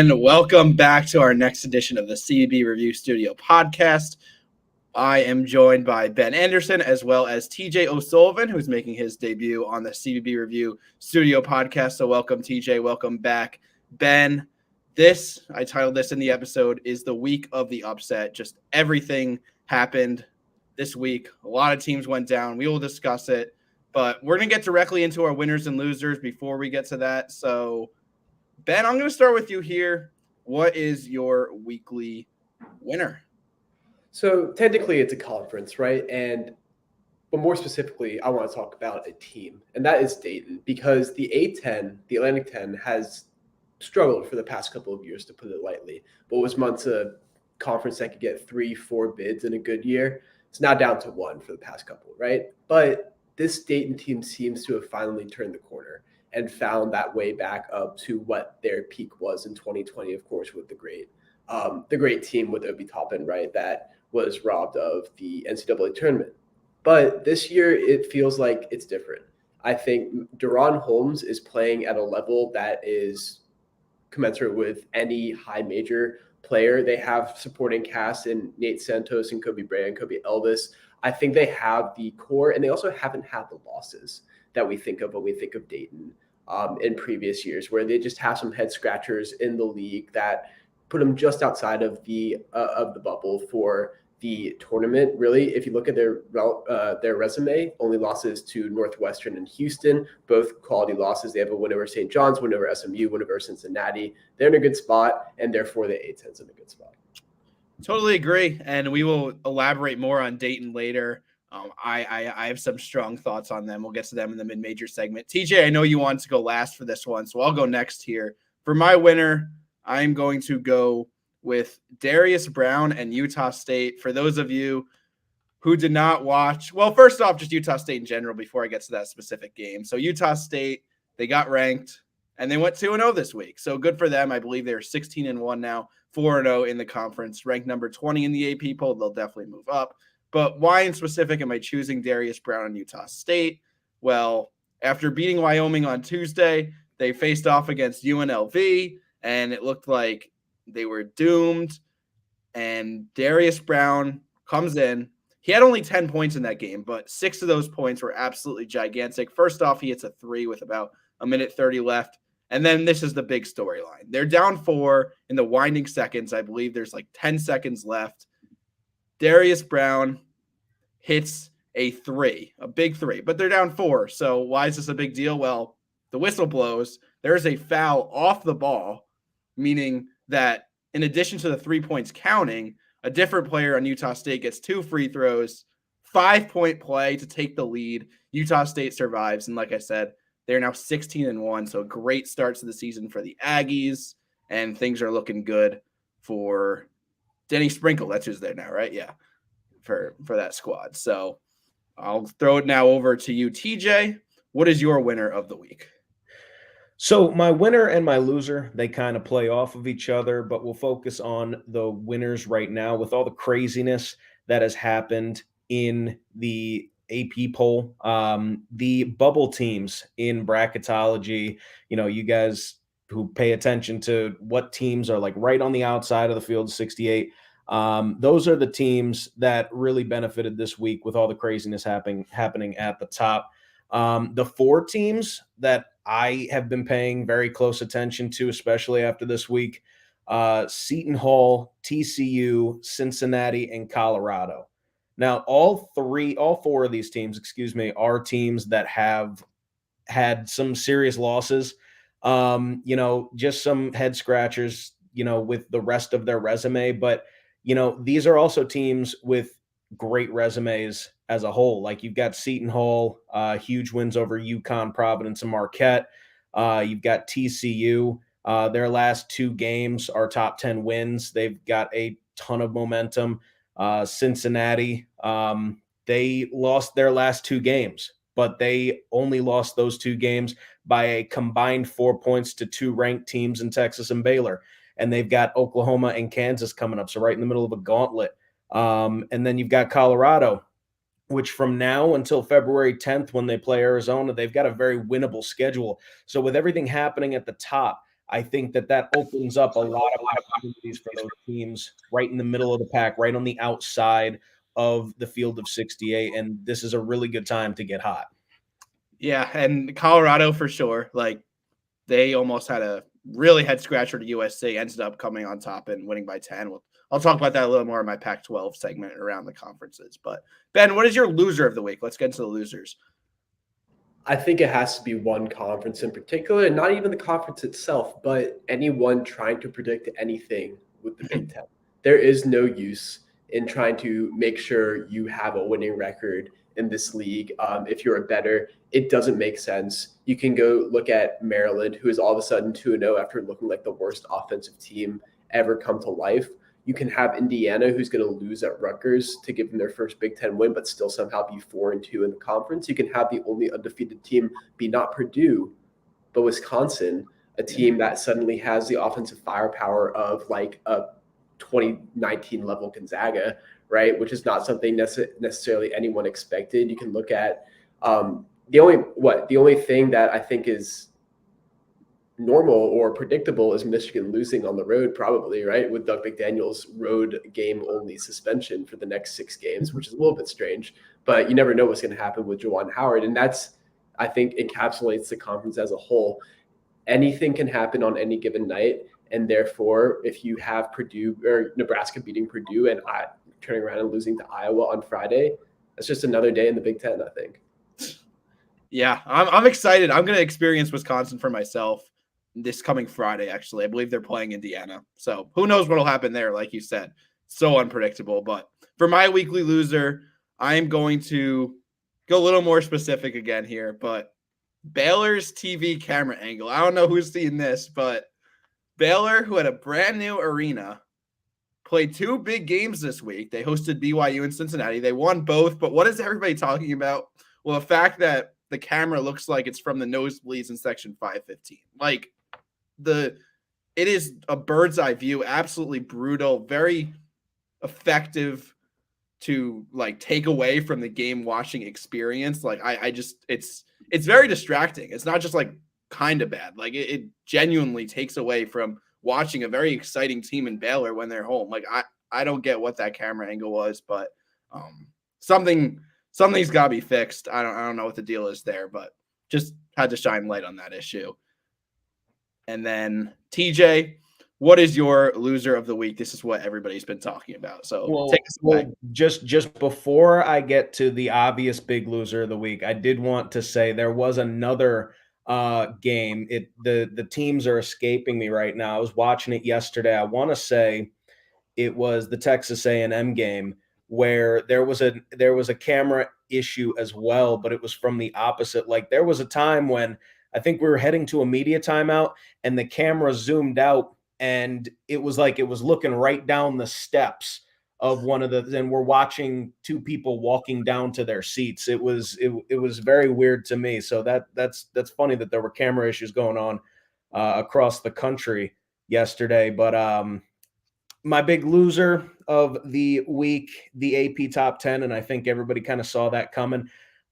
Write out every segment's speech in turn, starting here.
And welcome back to our next edition of the CBB Review Studio podcast. I am joined by Ben Anderson as well as TJ O'Sullivan, who's making his debut on the CBB Review Studio podcast. So welcome, TJ. Welcome back. Ben, I titled this in the episode, is the week of the upset. Just everything happened this week. A lot of teams went down. We will discuss it, but we're going to get directly into our winners and losers before we get to that. So Ben, I'm going to start with you here. What is your weekly winner? So technically it's a conference, right? But more specifically, I want to talk about a team, and that is Dayton, because the A10, the Atlantic 10, has struggled for the past couple of years, to put it lightly. What was once a conference that could get 3-4 bids in a good year, it's now down to 1 for the past couple, right? But this Dayton team seems to have finally turned the corner and found that way back up to what their peak was in 2020, of course, with the great team with Obi Toppin, right, that was robbed of the NCAA tournament. But this year, it feels like it's different. I think Deron Holmes is playing at a level that is commensurate with any high major player. They have supporting cast in Nate Santos and Kobe Bryant and Kobe Elvis. I think they have the core, and they also haven't had the losses that we think of when we think of Dayton in previous years, where they just have some head scratchers in the league that put them just outside of the bubble for the tournament. Really, if you look at their resume, only losses to Northwestern and Houston, both quality losses. They have a win over St. John's, win over SMU, win over Cincinnati. They're in a good spot, and therefore the A10's in a good spot. Totally agree, and we will elaborate more on Dayton later. I have some strong thoughts on them. We'll get to them in the mid-major segment. TJ, I know you wanted to go last for this one, so I'll go next here. For my winner, I'm going to go with Darius Brown and Utah State. For those of you who did not watch, well, first off, just Utah State in general before I get to that specific game. So Utah State, they got ranked, and they went 2-0 this week. So good for them. I believe they're 16-1 now, 4-0 in the conference, ranked number 20 in the AP poll. They'll definitely move up. But why in specific am I choosing Darius Brown and Utah State? Well, after beating Wyoming on Tuesday, they faced off against UNLV, and it looked like they were doomed. And Darius Brown comes in. He had only 10 points in that game, but 6 of those points were absolutely gigantic. First off, he hits a 3 with about 1:30 left. And then this is the big storyline. They're down 4 in the winding seconds. I believe there's like 10 seconds left. Darius Brown hits a 3, a big 3, but they're down 4. So why is this a big deal? Well, the whistle blows. There's a foul off the ball, meaning that in addition to the 3 points counting, a different player on Utah State gets 2 free throws, 5-point play to take the lead. Utah State survives. And like I said, they're now 16-1. So a great start to the season for the Aggies, and things are looking good for Denny Sprinkle. That's who's there now, right? Yeah, for that squad. So I'll throw it now over to you, TJ. What is your winner of the week? So my winner and my loser, they kind of play off of each other, but we'll focus on the winners right now with all the craziness that has happened in the AP poll. The bubble teams in bracketology, you guys who pay attention to what teams are like right on the outside of the field, 68. Those are the teams that really benefited this week with all the craziness happening at the top. The 4 teams that I have been paying very close attention to, especially after this week, Seton Hall, TCU, Cincinnati, and Colorado. Now, all 4 of these teams, are teams that have had some serious losses. Just some head scratchers, with the rest of their resume. But, these are also teams with great resumes as a whole. Like you've got Seton Hall, huge wins over UConn, Providence, and Marquette. You've got TCU. Their last 2 games are top 10 wins. They've got a ton of momentum. Cincinnati, they lost their last 2 games, but they only lost those 2 games by a combined 4 points to 2 ranked teams in Texas and Baylor. And they've got Oklahoma and Kansas coming up, so right in the middle of a gauntlet. And then you've got Colorado, which from now until February 10th when they play Arizona, they've got a very winnable schedule. So with everything happening at the top, I think that opens up a lot of opportunities for those teams right in the middle of the pack, right on the outside of the field of 68. And this is a really good time to get hot. Yeah, and Colorado for sure. Like, they almost had a really head scratcher to USC, ended up coming on top and winning by 10. I'll talk about that a little more in my Pac-12 segment around the conferences. But Ben, what is your loser of the week? Let's get into the losers. I think it has to be one conference in particular, and not even the conference itself, but anyone trying to predict anything with the Big Ten. There is no use in trying to make sure you have a winning record in this league. If you're a bettor, it doesn't make sense. You can go look at Maryland, who is all of a sudden 2-0 after looking like the worst offensive team ever come to life. You can have Indiana, who's going to lose at Rutgers to give them their first Big Ten win, but still somehow be 4-2 in the conference. You can have the only undefeated team be not Purdue, but Wisconsin, a team that suddenly has the offensive firepower of like a 2019 level Gonzaga, right? Which is not something necessarily anyone expected. You can look at the only thing that I think is normal or predictable is Michigan losing on the road, probably, right? With Doug McDaniel's road game only suspension for the next 6 games, which is a little bit strange, but you never know what's going to happen with Juwan Howard. And that's, I think, encapsulates the conference as a whole. Anything can happen on any given night. And therefore, if you have Purdue or Nebraska beating Purdue and turning around and losing to Iowa on Friday, that's just another day in the Big Ten, I think. Yeah, I'm excited. I'm going to experience Wisconsin for myself this coming Friday, actually. I believe they're playing Indiana. So who knows what will happen there, like you said. So unpredictable. But for my weekly loser, I'm going to go a little more specific again here. But Baylor's TV camera angle. I don't know who's seen this, but Baylor, who had a brand new arena, played 2 big games this week. They hosted BYU and Cincinnati. They won both. But what is everybody talking about? Well, the fact that the camera looks like it's from the nosebleeds in section 515. Like, it is a bird's eye view, absolutely brutal, very effective to like take away from the game watching experience. Like, I just it's very distracting. It's not just like kind of bad. Like, it genuinely takes away from watching a very exciting team in Baylor when they're home. Like, I don't get what that camera angle was, but something's got to be fixed. I don't know what the deal is there, but just had to shine light on that issue. And then TJ, what is your loser of the week? This is what everybody's been talking about. So take us away. Just before I get to the obvious big loser of the week, I did want to say there was another game. The teams are escaping me right now. I was watching it yesterday. I want to say it was the Texas A&M game where there was a camera issue as well, but it was from the opposite. Like, there was a time when I think we were heading to a media timeout and the camera zoomed out and it was like it was looking right down the steps of one of the, and we're watching 2 people walking down to their seats. It was very weird to me. So that's funny that there were camera issues going on across the country yesterday. But my big loser of the week, the AP top 10, and I think everybody kind of saw that coming.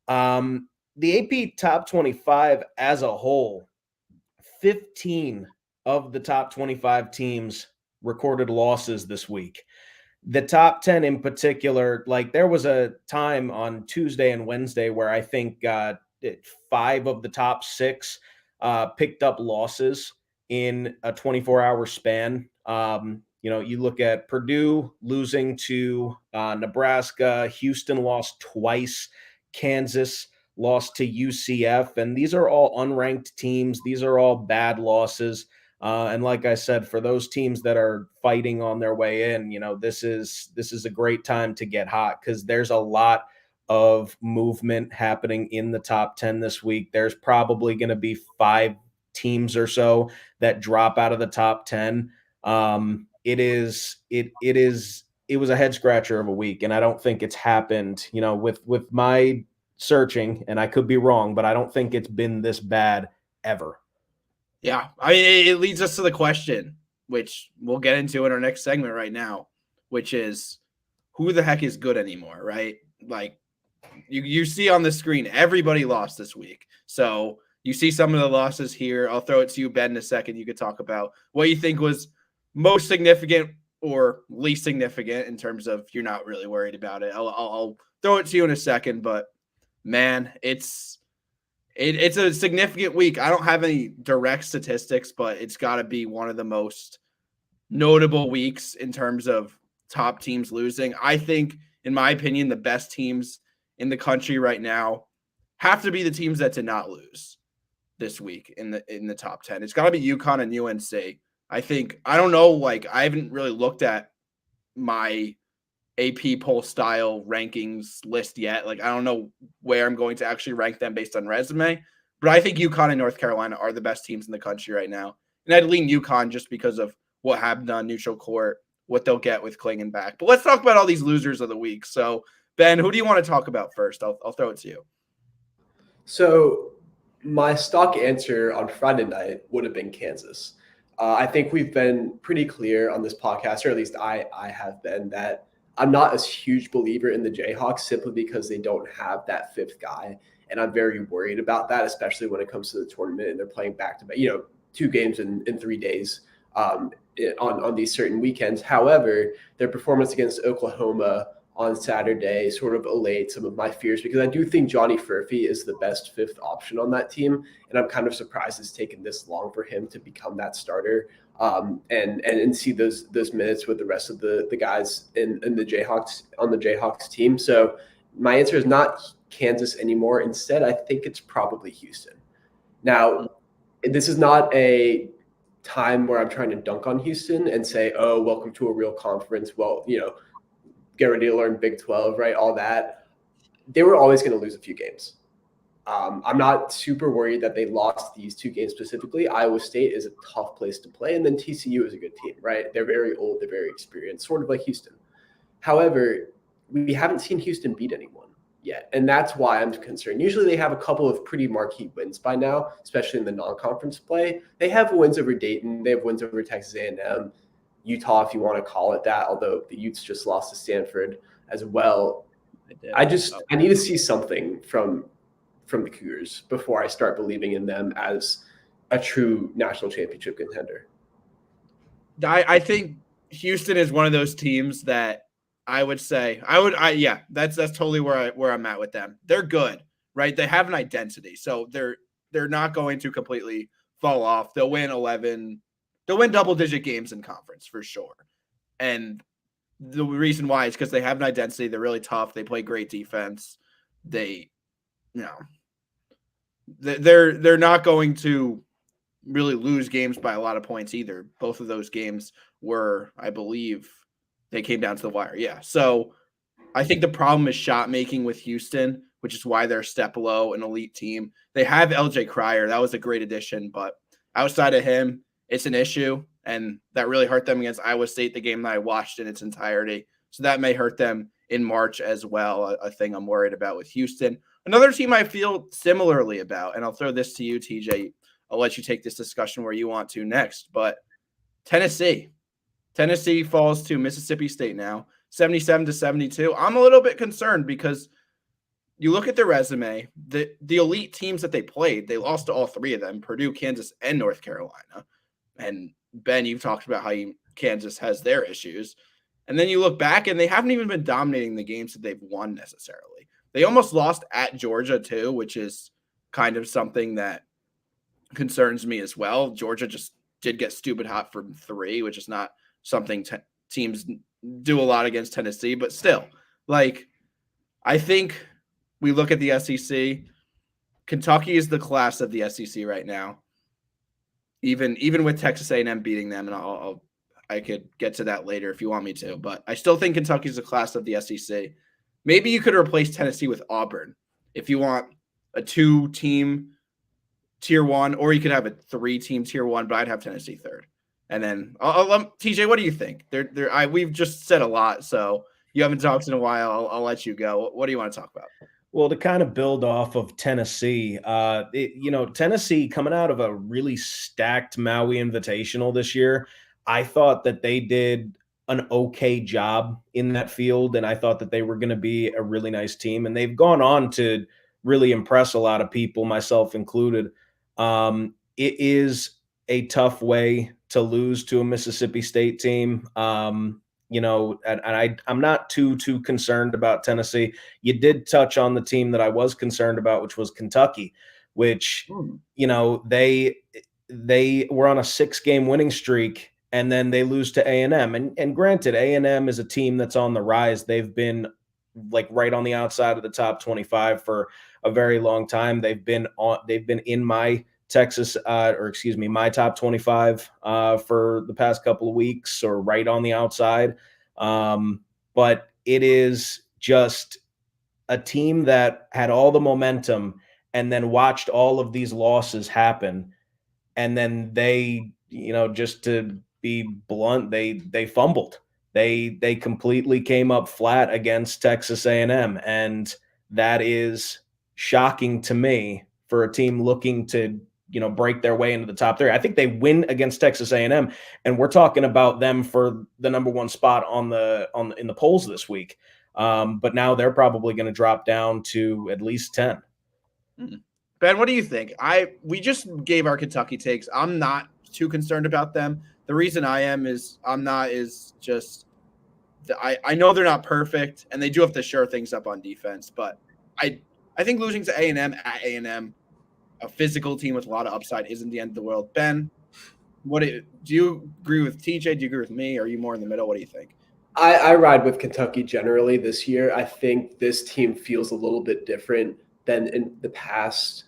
The AP top 25 as a whole, 15 of the top 25 teams recorded losses this week. The top 10 in particular, like there was a time on Tuesday and Wednesday where I think 5 of the top 6 picked up losses in a 24-hour span. You look at Purdue losing to Nebraska, Houston lost twice, Kansas lost to UCF, and these are all unranked teams. These are all bad losses. And like I said, for those teams that are fighting on their way in, this is a great time to get hot because there's a lot of movement happening in the top 10 this week. There's probably going to be 5 teams or so that drop out of the top 10. It was a head scratcher of a week, and I don't think it's happened, with my searching, and I could be wrong, but I don't think it's been this bad ever. Yeah, I mean, it leads us to the question, which we'll get into in our next segment right now, which is who the heck is good anymore, right? Like you see on the screen, everybody lost this week. So You see some of the losses here. I'll throw it to you, Ben, in a second. You could talk about what you think was most significant or least significant in terms of you're not really worried about it. I'll throw it to you in a second, but man, it's a significant week. I don't have any direct statistics, but it's got to be one of the most notable weeks in terms of top teams losing. I think, in my opinion, the best teams in the country right now have to be the teams that did not lose this week in the top 10. It's got to be UConn and UNC. I don't know, like I haven't really looked at my AP poll style rankings list yet. Like I don't know where I'm going to actually rank them based on resume, but I think UConn and North Carolina are the best teams in the country right now. And I'd lean UConn just because of what happened on neutral court, what they'll get with Klingon back. But let's talk about all these losers of the week. So Ben, who do you want to talk about first? I'll throw it to you. So my stock answer on Friday night would have been Kansas. I think we've been pretty clear on this podcast, or at least I have been, that I'm not a huge believer in the Jayhawks simply because they don't have that fifth guy. And I'm very worried about that, especially when it comes to the tournament and they're playing back-to-back, 2 games in 3 days on these certain weekends. However, their performance against Oklahoma on Saturday sort of allayed some of my fears because I do think Johnny Furphy is the best fifth option on that team. And I'm kind of surprised it's taken this long for him to become that starter and see those minutes with the rest of the guys in the Jayhawks on the Jayhawks team. So my answer is not Kansas anymore. Instead, I think it's probably Houston. Now, this is not a time where I'm trying to dunk on Houston and say, oh, welcome to a real conference. Well, get ready to learn Big 12, right? All that. They were always going to lose a few games. I'm not super worried that they lost these 2 games specifically. Iowa State is a tough place to play, and then TCU is a good team, right? They're very old, they're very experienced, sort of like Houston. However, we haven't seen Houston beat anyone yet, and that's why I'm concerned. Usually they have a couple of pretty marquee wins by now, especially in the non-conference play. They have wins over Dayton. They have wins over Texas A&M. Utah, if you want to call it that, although the Utes just lost to Stanford as well. I need to see something from the Cougars before I start believing in them as a true national championship contender. I think Houston is one of those teams that I would say that's totally where I'm at with them. They're good, right? They have an identity, so they're not going to completely fall off. They'll win 11. They'll win double-digit games in conference for sure. And the reason why is because they have an identity. They're really tough. They play great defense. They're not going to really lose games by a lot of points either. Both of those games were, I believe, they came down to the wire. Yeah. So I think the problem is shot making with Houston, which is why they're a step below an elite team. They have LJ Cryer. That was a great addition, but outside of him, it's an issue, and that really hurt them against Iowa State, the game that I watched in its entirety. So that may hurt them in March as well, a thing I'm worried about with Houston. Another team I feel similarly about, and I'll throw this to you, TJ. I'll let you take this discussion where you want to next, but Tennessee. Tennessee falls to Mississippi State now, 77-72. I'm a little bit concerned because you look at their resume, the elite teams that they played, they lost to all 3 of them, Purdue, Kansas, and North Carolina. And Ben, you've talked about how Kansas has their issues. And then you look back and they haven't even been dominating the games that they've won necessarily. They almost lost at Georgia too, which is kind of something that concerns me as well. Georgia just did get stupid hot from 3, which is not something teams do a lot against Tennessee, but still, I think we look at the SEC. Kentucky is the class of the SEC right now. Even with Texas A&M beating them, and I could get to that later if you want me to, but I still think Kentucky's a class of the SEC. Maybe you could replace Tennessee with Auburn if you want a 2-team tier 1, or you could have a 3-team tier 1, but I'd have Tennessee third. And then TJ, what do you think? We've just said a lot, so you haven't talked in a while. I'll let you go. What do you want to talk about? Well, to kind of build off of Tennessee, Tennessee coming out of a really stacked Maui Invitational this year, I thought that they did an okay job in that field, and I thought that they were going to be a really nice team, and they've gone on to really impress a lot of people, myself included. It is a tough way to lose to a Mississippi State team. I'm not too concerned about Tennessee. You did touch on the team that I was concerned about, which was Kentucky, which they were on a 6-game winning streak, and then they lose to A&M. And granted, A&M is a team that's on the rise. They've been like right on the outside of the top 25 for a very long time. They've been in my my top 25 for the past couple of weeks, or right on the outside. But it is just a team that had all the momentum and then watched all of these losses happen. And then they, just to be blunt, they fumbled. They completely came up flat against Texas A&M, and that is shocking to me for a team looking to break their way into the top 3. I think they win against Texas A&M, and we're talking about them for the number 1 spot in the polls this week. But now they're probably going to drop down to at least 10. Ben, what do you think? We just gave our Kentucky takes. I'm not too concerned about them. The reason I am is I'm not is just I know they're not perfect, and they do have to shore things up on defense. But I think losing to A&M at A&M, a physical team with a lot of upside, isn't the end of the world. Ben, do you agree with TJ? Do you agree with me? Or are you more in the middle? What do you think? I ride with Kentucky generally this year. I think this team feels a little bit different than in the past,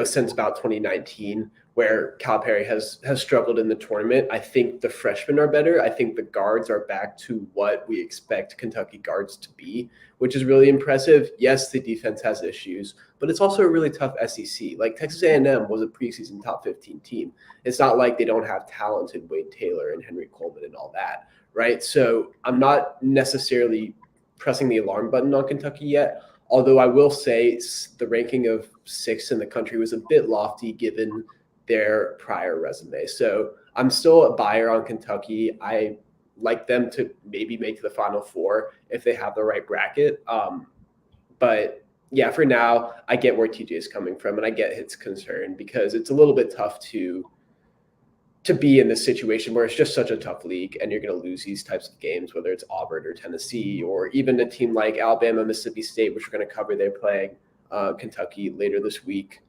since about 2019, where Calipari has struggled in the tournament. I think the freshmen are better. I think the guards are back to what we expect Kentucky guards to be, which is really impressive. Yes, the defense has issues, but it's also a really tough SEC. Like Texas A&M was a preseason top 15 team. It's not like they don't have talented Wade Taylor and Henry Coleman and all that, right? So I'm not necessarily pressing the alarm button on Kentucky yet. Although I will say the ranking of 6th in the country was a bit lofty given their prior resume. So I'm still a buyer on Kentucky. I like them to maybe make the Final Four if they have the right bracket. But yeah, for now, I get where TJ is coming from, and I get his concern because it's a little bit tough to be in this situation where it's just such a tough league and you're going to lose these types of games, whether it's Auburn or Tennessee, or even a team like Alabama, Mississippi State, which we're going to cover. They're playing Kentucky later this week.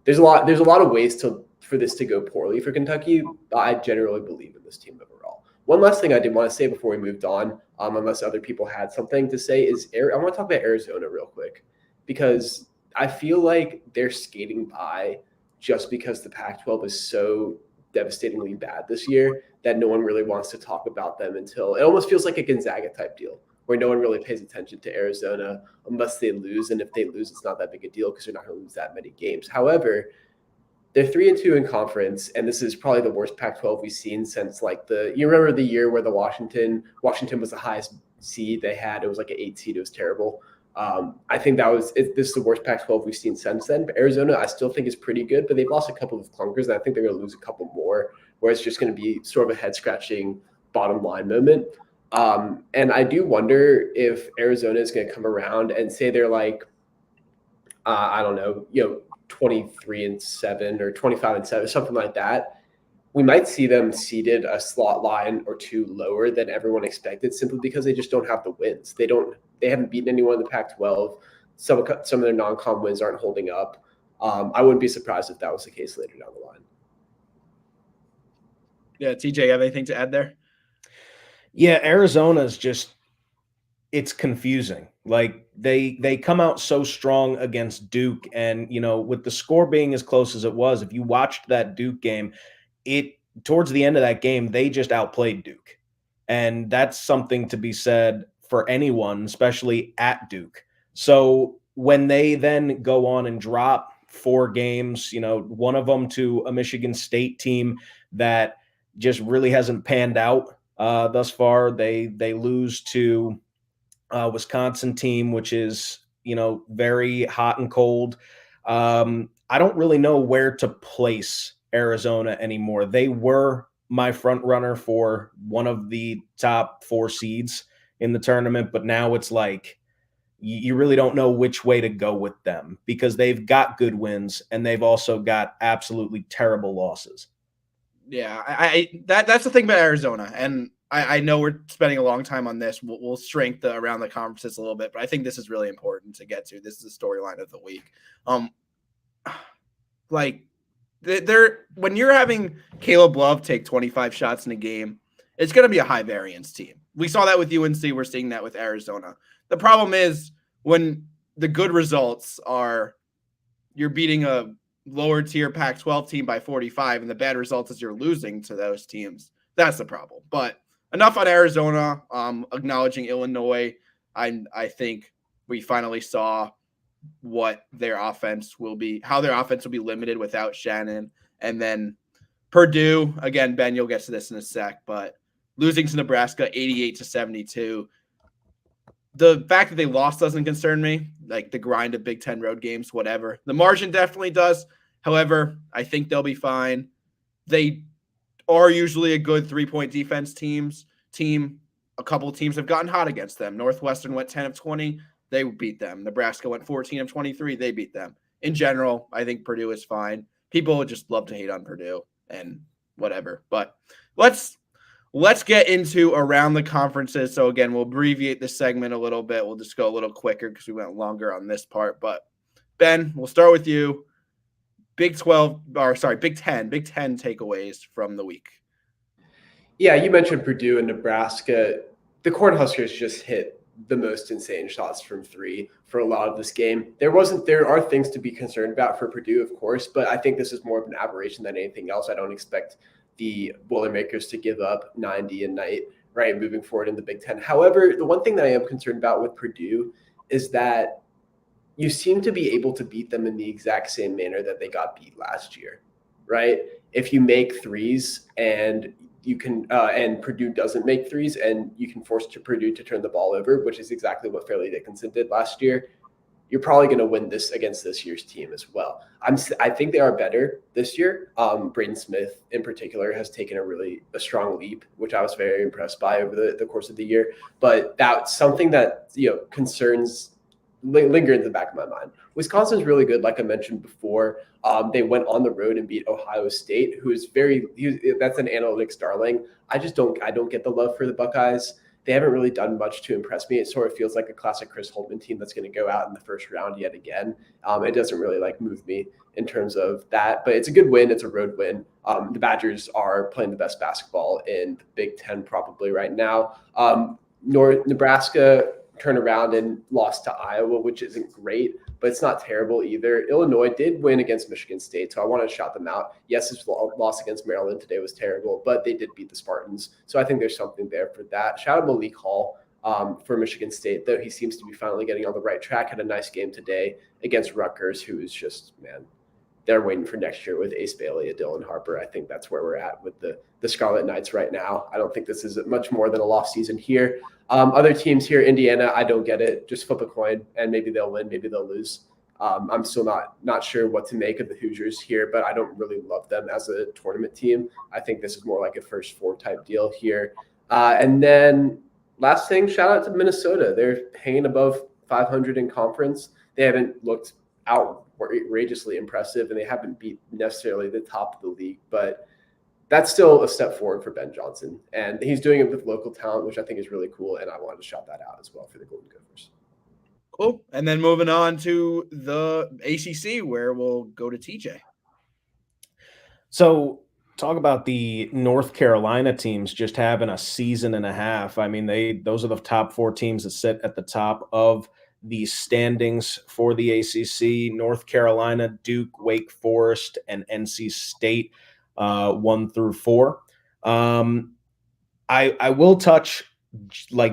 There's a lot of ways for this to go poorly for Kentucky, but I generally believe in this team overall. One last thing I did want to say before we moved on, unless other people had something to say, is I want to talk about Arizona real quick, because I feel like they're skating by just because the Pac-12 is so devastatingly bad this year that no one really wants to talk about them until it almost feels like a Gonzaga type deal where no one really pays attention to Arizona unless they lose. And if they lose, it's not that big a deal because they're not going to lose that many games. However, they're 3-2 in conference, and this is probably the worst Pac-12 we've seen since you remember the year where Washington was the highest seed they had. It was like an 8 seed. It was terrible. I think this is the worst Pac-12 we've seen since then. But Arizona, I still think is pretty good, but they've lost a couple of clunkers, and I think they're going to lose a couple more, where it's just going to be sort of a head-scratching bottom line moment. And I do wonder if Arizona is going to come around and say they're like, 23-7 or 25-7, something like that. We might see them seeded a slot line or 2 lower than everyone expected, simply because they just don't have the wins. They haven't beaten anyone in the Pac-12. Some of their non-con wins aren't holding up. I wouldn't be surprised if that was the case later down the line. Yeah, TJ, you have anything to add there? Yeah, Arizona's it's confusing. Like they come out so strong against Duke, and with the score being as close as it was, if you watched that Duke game, towards the end of that game, they just outplayed Duke. And that's something to be said for anyone, especially at Duke. So when they then go on and drop 4 games, one of them to a Michigan State team that just really hasn't panned out thus far. They lose to Wisconsin team, which is, very hot and cold. I don't really know where to place Arizona anymore. They were my front runner for one of the top 4 seeds in the tournament, but now it's like, you really don't know which way to go with them because they've got good wins and they've also got absolutely terrible losses. Yeah, that's the thing about Arizona, and I know we're spending a long time on this. We'll shrink around the conferences a little bit, but I think this is really important to get to. This is the storyline of the week. Like they're when you're having Caleb Love take 25 shots in a game, it's going to be a high variance team. We saw that with UNC. We're seeing that with Arizona. The problem is when the good results are you're beating a lower tier Pac-12 team by 45, and the bad results is you're losing to those teams. That's the problem. But enough on Arizona. Acknowledging Illinois, I think we finally saw what their offense will be, how their offense will be limited without Shannon. And then Purdue, again, Ben, you'll get to this in a sec, but losing to Nebraska 88-72. The fact that they lost doesn't concern me. Like the grind of Big Ten road games, whatever. The margin definitely does. However, I think they'll be fine. They are usually a good 3-point defense team. A couple of teams have gotten hot against them. Northwestern went 10 of 20. They beat them. Nebraska went 14 of 23. They beat them. In general, I think Purdue is fine. People just love to hate on Purdue and whatever. But let's get into around the conferences. So again, we'll abbreviate this segment a little bit. We'll just go a little quicker because we went longer on this part. But Ben, we'll start with you. Big 10 takeaways from the week. Yeah, you mentioned Purdue and Nebraska. The Cornhuskers just hit the most insane shots from three for a lot of this game. There are things to be concerned about for Purdue, of course, but I think this is more of an aberration than anything else. I don't expect the Boilermakers to give up 90 a night, right, moving forward in the Big Ten. However, the one thing that I am concerned about with Purdue is that you seem to be able to beat them in the exact same manner that they got beat last year, right? If you make threes and you can, and Purdue doesn't make threes, and you can force Purdue to turn the ball over, which is exactly what Fairleigh Dickinson did last year, you're probably going to win this against this year's team as well. I think they are better this year. Braden Smith, in particular, has taken a strong leap, which I was very impressed by over the course of the year. But that's something that concerns linger in the back of my mind. Wisconsin's really good, like I mentioned before. They went on the road and beat Ohio State, that's an analytics darling. I don't get the love for the Buckeyes. They haven't really done much to impress me. It sort of feels like a classic Chris Holtmann team that's going to go out in the first round yet again. It doesn't really move me in terms of that, but it's a good win. It's a road win. The Badgers are playing the best basketball in the Big Ten probably right now. Nebraska turned around and lost to Iowa, which isn't great, but it's not terrible either. Illinois did win against Michigan State, so I want to shout them out. Yes, his loss against Maryland today was terrible, but they did beat the Spartans, so I think there's something there for that. Shout out Malik Hall for Michigan State, though he seems to be finally getting on the right track. Had a nice game today against Rutgers, who is just, man, they're waiting for next year with Ace Bailey and Dylan Harper. I think that's where we're at with the Scarlet Knights right now. I don't think this is much more than a lost season here. Other teams here, Indiana, I don't get it. Just flip a coin, and maybe they'll win, maybe they'll lose. I'm still not sure what to make of the Hoosiers here, but I don't really love them as a tournament team. I think this is more like a first four type deal here. And then last thing, shout out to Minnesota. They're paying above 500 in conference. They haven't looked outrageously impressive, and they haven't beat necessarily the top of the league, but that's still a step forward for Ben Johnson, and he's doing it with local talent, which I think is really cool, and I wanted to shout that out as well for the Golden Gophers. Cool. And then moving on to the ACC, where we'll go to TJ. So talk about the North Carolina teams just having a season and a half. I mean, those are the top four teams that sit at the top of the standings for the ACC. North Carolina, Duke, Wake Forest, and NC State 1 through 4. I will touch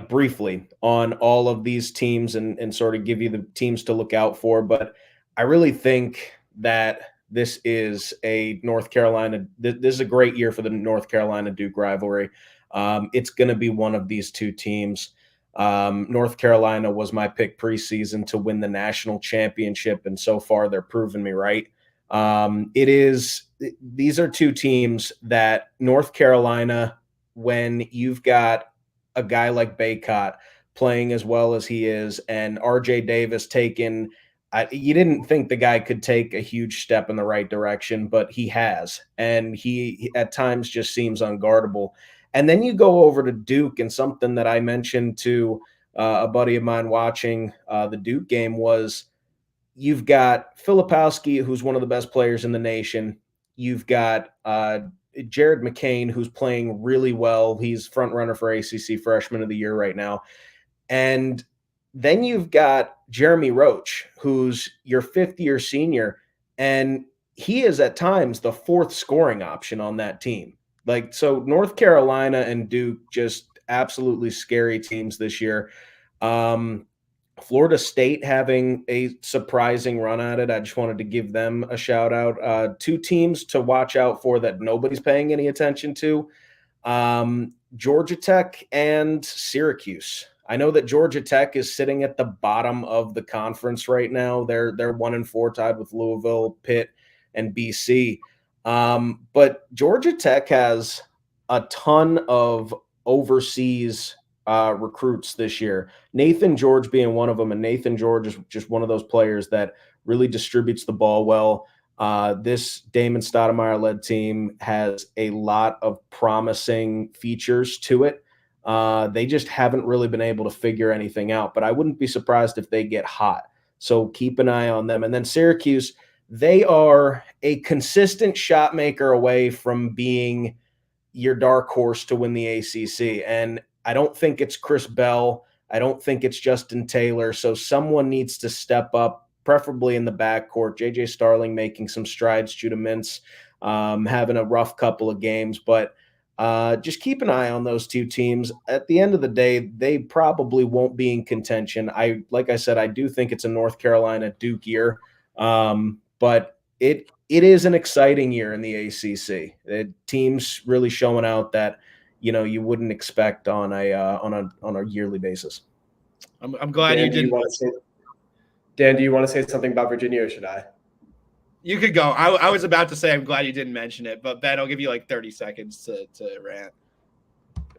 briefly on all of these teams and sort of give you the teams to look out for, but I really think that this is a this is a great year for the North Carolina Duke rivalry. It's going to be one of these two teams. North Carolina was my pick preseason to win the national championship, and so far they're proving me right. These are two teams that North Carolina, when you've got a guy like Baycott playing as well as he is, and RJ Davis taking. You didn't think the guy could take a huge step in the right direction, but he has, and he at times just seems unguardable. And then you go over to Duke, and something that I mentioned to a buddy of mine watching the Duke game was you've got Filipowski, who's one of the best players in the nation. You've got Jared McCain, who's playing really well. He's front runner for ACC Freshman of the Year right now. And then you've got Jeremy Roach, who's your fifth-year senior, and he is at times the fourth scoring option on that team. Like, so North Carolina and Duke, just absolutely scary teams this year. Florida State having a surprising run at it. I just wanted to give them a shout out. Two teams to watch out for that nobody's paying any attention to. Georgia Tech and Syracuse. I know that Georgia Tech is sitting at the bottom of the conference right now. They're 1-4, tied with Louisville, Pitt, and BC. But Georgia Tech has a ton of overseas recruits this year. Nathan George being one of them, and Nathan George is just one of those players that really distributes the ball well. This Damon Stoudemire-led team has a lot of promising features to it. They just haven't really been able to figure anything out, but I wouldn't be surprised if they get hot. So keep an eye on them. And then Syracuse, they are a consistent shot maker away from being your dark horse to win the ACC. And I don't think it's Chris Bell. I don't think it's Justin Taylor. So someone needs to step up, preferably in the backcourt. JJ Starling making some strides, Judah Mintz having a rough couple of games, but just keep an eye on those two teams. At the end of the day, they probably won't be in contention. Like I said, I do think it's a North Carolina Duke year, but it is an exciting year in the ACC. Teams really showing out that you wouldn't expect on a yearly basis. I'm glad Dan, you didn't. Dan, do you want to say something about Virginia, or should I? You could go. I was about to say I'm glad you didn't mention it, but Ben, I'll give you like 30 seconds to rant.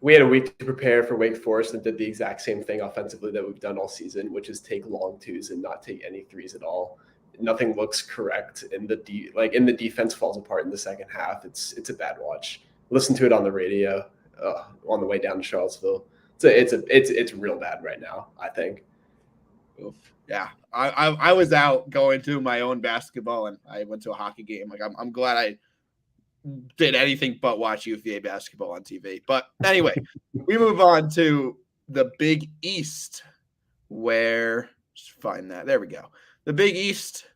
We had a week to prepare for Wake Forest and did the exact same thing offensively that we've done all season, which is take long twos and not take any threes at all. Nothing looks correct, and the defense falls apart in the second half. It's a bad watch. Listen to it on the radio on the way down to Charlottesville. It's real bad right now, I think. Oof. Yeah, I was out going to my own basketball, and I went to a hockey game. Like I'm glad I did anything but watch UVA basketball on TV. But anyway, we move on to the Big East, where just find that. There we go. The Big East,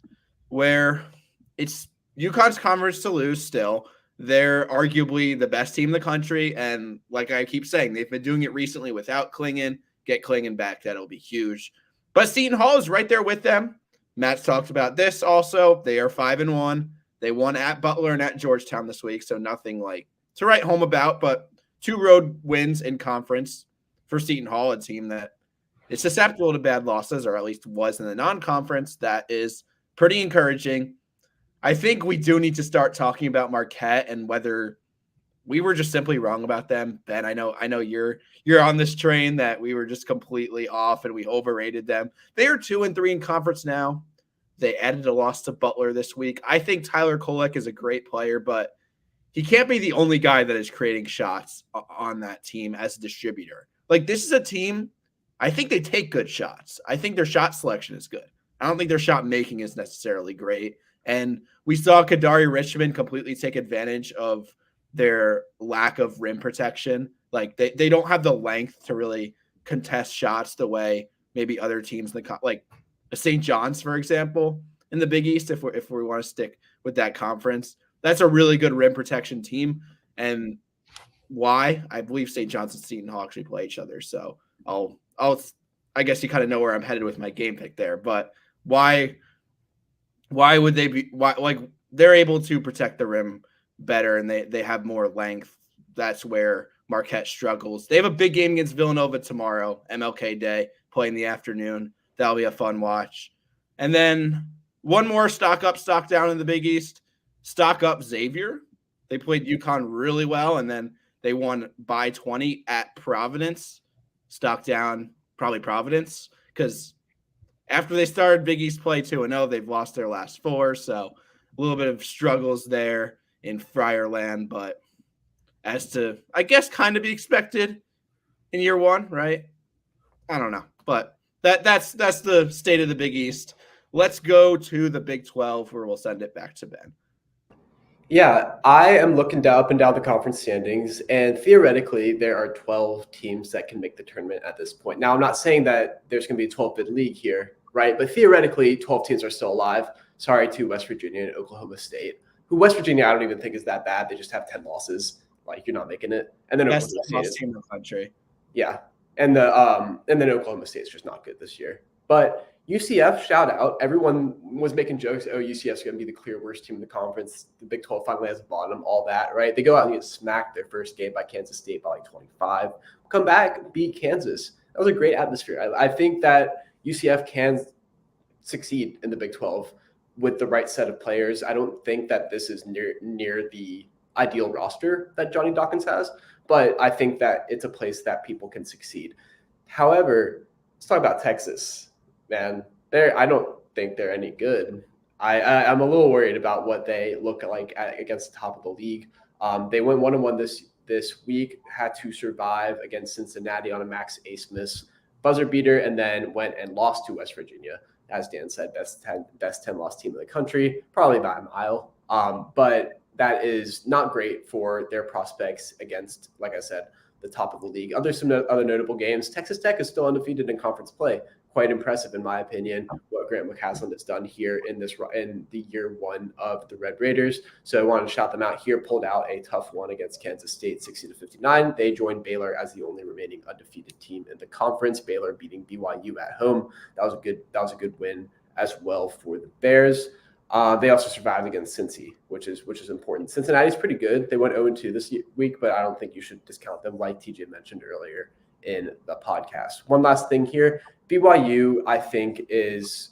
where it's UConn's conference to lose still. They're arguably the best team in the country, and like I keep saying, they've been doing it recently without Klingon. Get Klingon back, that'll be huge. But Seton Hall is right there with them. Matt's talked about this also. They are 5-1. They won at Butler and at Georgetown this week, so nothing like to write home about, but 2 road wins in conference for Seton Hall, a team that is susceptible to bad losses, or at least was in the non-conference. That is pretty encouraging. I think we do need to start talking about Marquette and whether we were just simply wrong about them. Ben, I know you're on this train that we were just completely off and we overrated them. They are 2-3 in conference now. They added a loss to Butler this week. I think Tyler Kolek is a great player, but he can't be the only guy that is creating shots on that team as a distributor. Like, this is a team, I think they take good shots. I think their shot selection is good. I don't think their shot making is necessarily great. And we saw Kadari Richmond completely take advantage of their lack of rim protection. Like, they don't have the length to really contest shots the way maybe other teams in the like St. John's, for example, in the Big East, if we want to stick with that conference. That's a really good rim protection team. And why? I believe St. John's and Seton Hall actually play each other. So I guess you kind of know where I'm headed with my game pick there. But why would they be like they're able to protect the rim better and they have more length. That's where Marquette struggles. They have a big game against Villanova tomorrow, MLK Day, play in the afternoon. That'll be a fun watch. And then one more stock up, stock down in the Big East. Stock up Xavier. They played UConn really well, and then they won by 20 at Providence. Stock down probably Providence, because after they started Big East play 2-0, they've lost their last 4. So a little bit of struggles there in Friarland, but as to, I guess, kind of be expected in year 1, right? I don't know, but that's the state of the Big East. Let's go to the Big 12, where we'll send it back to Ben. Yeah, I am looking up and down the conference standings, and theoretically, there are 12 teams that can make the tournament at this point. Now, I'm not saying that there's going to be a 12-bid league here, right? But theoretically, 12 teams are still alive. Sorry to West Virginia and Oklahoma State, who West Virginia I don't even think is that bad. They just have 10 losses. Like, you're not making it. And then Best Oklahoma State is team in the country. Yeah, and then Oklahoma State's just not good this year. But UCF, shout out. Everyone was making jokes. Oh, UCF's going to be the clear worst team in the conference. The Big 12 finally has a bottom, all that, right? They go out and get smacked their first game by Kansas State by like 25. Come back, beat Kansas. That was a great atmosphere. I think that UCF can succeed in the Big 12 with the right set of players. I don't think that this is near the ideal roster that Johnny Dawkins has, but I think that it's a place that people can succeed. However, let's talk about Texas, man. I don't think they're any good. I'm a little worried about what they look like against the top of the league. They went 1-1 this week, had to survive against Cincinnati on a Max Asmus buzzer beater, and then went and lost to West Virginia. As Dan said, best 10 loss team in the country, probably by a mile. But that is not great for their prospects against, like I said, the top of the league. Some other notable games. Texas Tech is still undefeated in conference play. Quite impressive, in my opinion, what Grant McCasland has done here in the year 1 of the Red Raiders. So I wanted to shout them out here. Pulled out a tough one against Kansas State, 60-59. They joined Baylor as the only remaining undefeated team in the conference. Baylor beating BYU at home. That was a good win as well for the Bears. They also survived against Cincy, which is important. Cincinnati's pretty good. They went 0-2 this week, but I don't think you should discount them, like TJ mentioned earlier in the podcast. One last thing here. BYU, I think, is